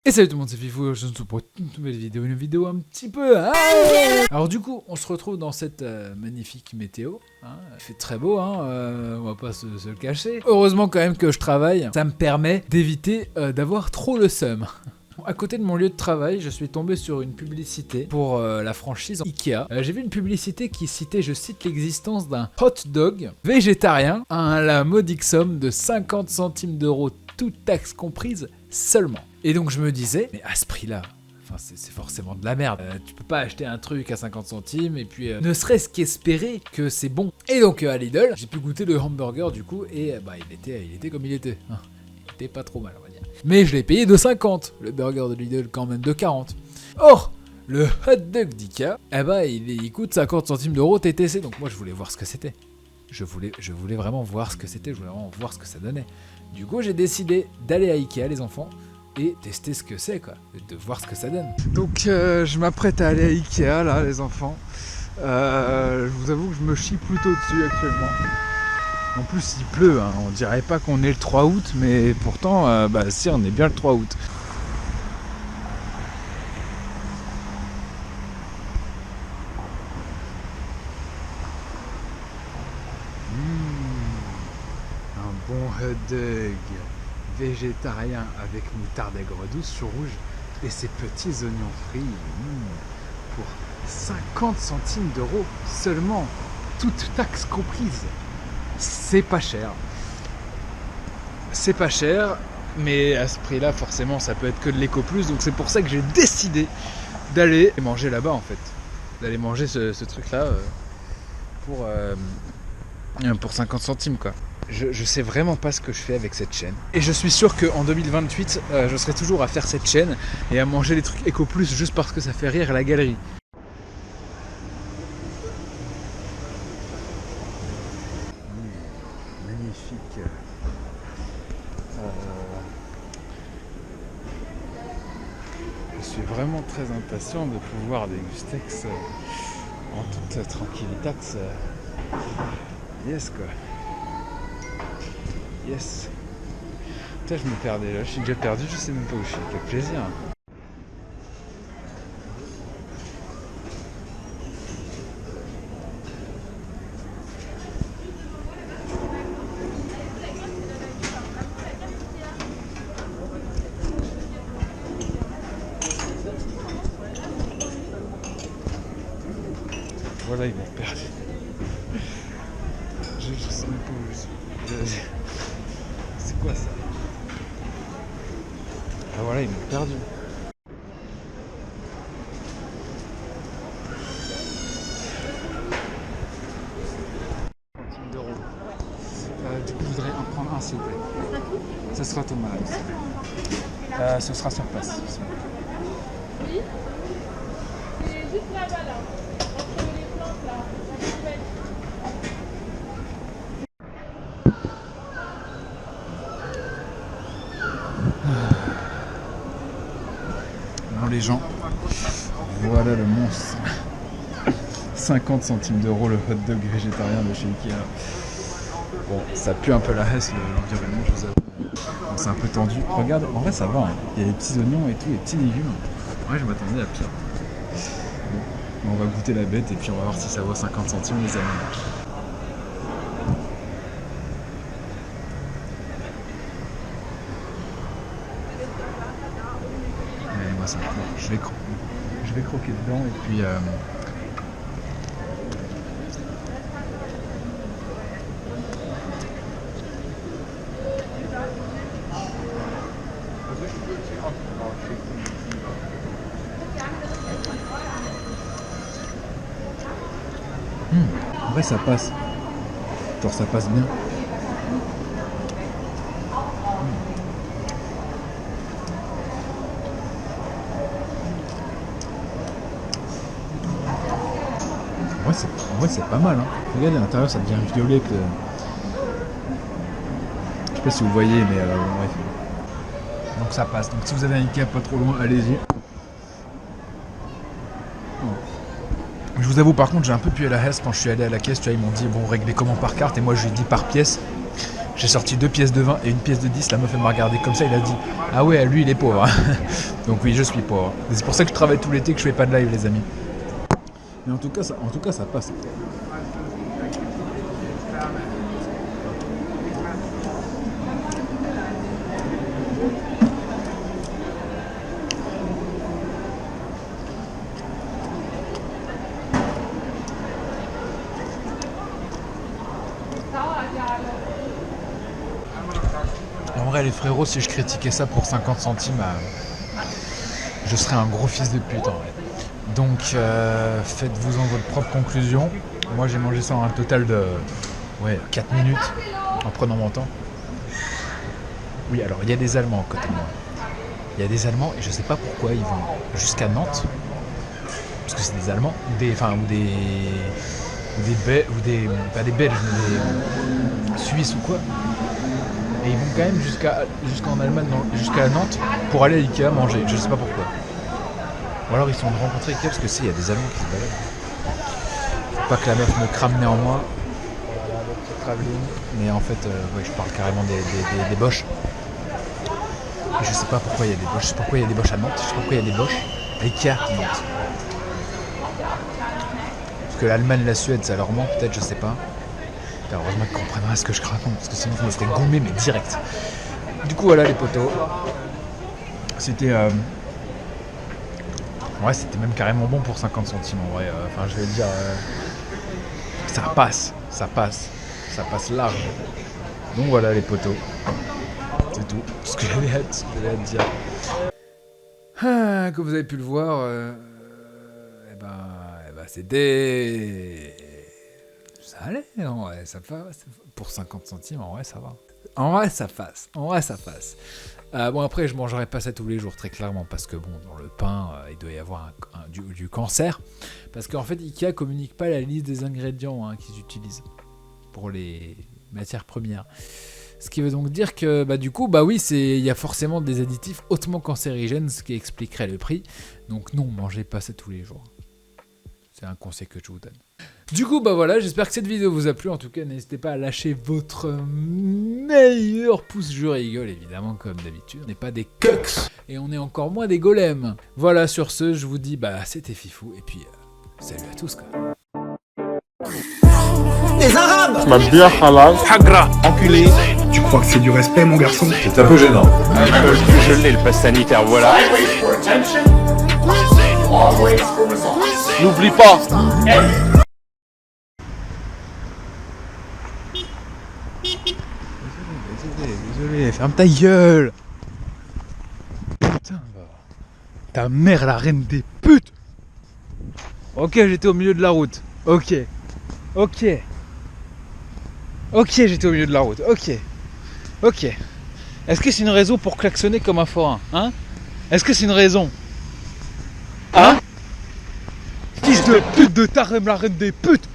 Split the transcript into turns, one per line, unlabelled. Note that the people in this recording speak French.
Et salut tout le monde, c'est Fifou, je suis pour une nouvelle vidéo, un petit peu... Alors du coup, on se retrouve dans cette magnifique météo, il fait très beau, on va pas se le cacher. Heureusement quand même que je travaille, ça me permet d'éviter d'avoir trop le seum. À côté de mon lieu de travail, je suis tombé sur une publicité pour la franchise Ikea. J'ai vu une publicité qui citait, je cite, l'existence d'un hot dog végétarien à la modique somme de 50 centimes d'euros, toutes taxes comprises seulement. Et donc je me disais, mais à ce prix-là, enfin, c'est forcément de la merde. Tu peux pas acheter un truc à 50 centimes et puis ne serait-ce qu'espérer que c'est bon. Et donc à Lidl, j'ai pu goûter le hamburger du coup et il était comme il était. Il était pas trop mal, on va dire. Mais je l'ai payé de 50, le burger de Lidl quand même de 40. Or, le hot dog d'Ikea, il coûte 50 centimes d'euros TTC, donc moi je voulais voir ce que c'était. Je voulais vraiment voir ce que c'était, je voulais vraiment voir ce que ça donnait. Du coup, j'ai décidé d'aller à Ikea, les enfants, et tester ce que c'est, quoi, de voir ce que ça donne. Donc, je m'apprête à aller à Ikea, là, les enfants. Je vous avoue que je me chie plutôt dessus actuellement. En plus, il pleut, on dirait pas qu'on est le 3 août, mais pourtant, si, on est bien le 3 août. Un bon hot dog végétarien avec moutarde aigre douce sur rouge et ses petits oignons frits pour 50 centimes d'euros seulement, toutes taxes comprises. C'est pas cher. C'est pas cher, mais à ce prix-là, forcément, ça peut être que de l'éco plus, donc c'est pour ça que j'ai décidé d'aller manger là-bas en fait. D'aller manger ce truc-là pour 50 centimes quoi. Je sais vraiment pas ce que je fais avec cette chaîne. Et je suis sûr qu'en 2028, je serai toujours à faire cette chaîne et à manger les trucs Eco Plus juste parce que ça fait rire la galerie. Magnifique. Je suis vraiment très impatient de pouvoir déguster en toute tranquillité. Yes quoi. Yes. Putain, je me perdais là, je suis déjà perdu, je sais même pas où je suis. Quel plaisir. Voilà, ils m'ont perdu. Je sais même pas où je suis. C'est quoi ça? Ah voilà, ils m'ont perdu. Centimes d'euros. Du coup, je voudrais en prendre un s'il vous plaît. Ce sera tout malade. Ce sera sur place.
Oui. C'est juste là-bas, là. Entre les plantes, là.
Bon les gens, voilà le monstre. 50 centimes d'euros le hot dog végétarien de chez Ikea. Bon, ça pue un peu la hesse l'environnement, je vous avoue. Bon, c'est un peu tendu. Regarde, en vrai ça va, il y a les petits oignons et tout, les petits légumes. Ouais, je m'attendais à pire. Bon, on va goûter la bête et puis on va voir si ça vaut 50 centimes les amis. Mais moi ça me plaît. Je vais croquer dedans et puis... En vrai ça passe. Genre ça passe bien. En vrai c'est pas mal. Regardez à l'intérieur ça devient violet. Je sais pas si vous voyez mais bref. Donc ça passe. Donc si vous avez un Ikea pas trop loin, allez-y. Je vous avoue par contre j'ai un peu pué la hesse quand je suis allé à la caisse, tu vois, ils m'ont dit bon réglez comment par carte et moi je lui ai dit par pièce. J'ai sorti 2 pièces de 20 et une pièce de 10. La meuf, elle m'a regardé comme ça, il a dit « Ah ouais, lui, il est pauvre. » Donc oui, je suis pauvre. Et c'est pour ça que je travaille tout l'été, que je fais pas de live, les amis. Mais en tout cas, ça passe. En vrai, les frérots, si je critiquais ça pour 50 centimes, je serais un gros fils de pute en vrai. Donc, faites-vous en votre propre conclusion. Moi, j'ai mangé ça en un total de 4 minutes en prenant mon temps. Oui, alors, il y a des Allemands à côté de moi. Il y a des Allemands et je sais pas pourquoi ils vont jusqu'à Nantes. Parce que c'est des Allemands, pas des Belges, mais des Suisses ou quoi. Et ils vont quand même jusqu'en Allemagne, jusqu'à Nantes, pour aller à Ikea manger. Je sais pas pourquoi. Ou alors ils sont de rencontrer Ikea parce que il y a des Allemands qui se baladent. Faut pas que la meuf me crame néanmoins. Mais en fait, je parle carrément des Boches. Et je sais pas pourquoi il y a des Boches. Je sais pas pourquoi il y a des Boches à Nantes. Je sais pas pourquoi il y a des Boches à Ikea à Nantes. Parce que l'Allemagne, la Suède, ça leur ment peut-être, je sais pas. Heureusement qu'ils comprennent ce que je raconte, parce que sinon je me serais gommé, mais direct. Du coup, voilà les potos. C'était... Ouais, c'était même carrément bon pour 50 centimes en vrai. Enfin, je vais dire... Ça passe large. Donc voilà les potos. C'est tout. Ce que j'avais à te dire. Comme vous avez pu le voir, c'était... Ça allait, en vrai, ça passe. Pour 50 centimes, en vrai, ça va. En vrai, ça passe. Bon, après, je mangerai pas ça tous les jours, très clairement, parce que, bon, dans le pain, il doit y avoir du cancer. Parce qu'en fait, Ikea communique pas la liste des ingrédients qu'ils utilisent pour les matières premières. Ce qui veut donc dire que, du coup, oui, il y a forcément des additifs hautement cancérigènes, ce qui expliquerait le prix. Donc non, mangez pas ça tous les jours. C'est un conseil que je vous donne. Du coup, voilà, j'espère que cette vidéo vous a plu. En tout cas, n'hésitez pas à lâcher votre meilleur pouce. Je rigole, évidemment, comme d'habitude. On n'est pas des cucks et on est encore moins des golems. Voilà, sur ce, je vous dis, c'était Fifou. Et puis, salut à tous, quoi.
Les Arabes!
Ma bière halal.
Hagra, enculé.
Tu crois que c'est du respect, mon garçon?
C'est un peu gênant.
Je l'ai, le pass sanitaire, voilà.
N'oublie pas.
Désolé, ferme ta gueule. Putain, ta mère, la reine des putes. Ok, j'étais au milieu de la route. Ok, j'étais au milieu de la route. Ok. Est-ce que c'est une raison pour klaxonner comme un forain, hein? Est-ce que c'est une raison? Hein? Fils de pute de ta reine, la reine des putes.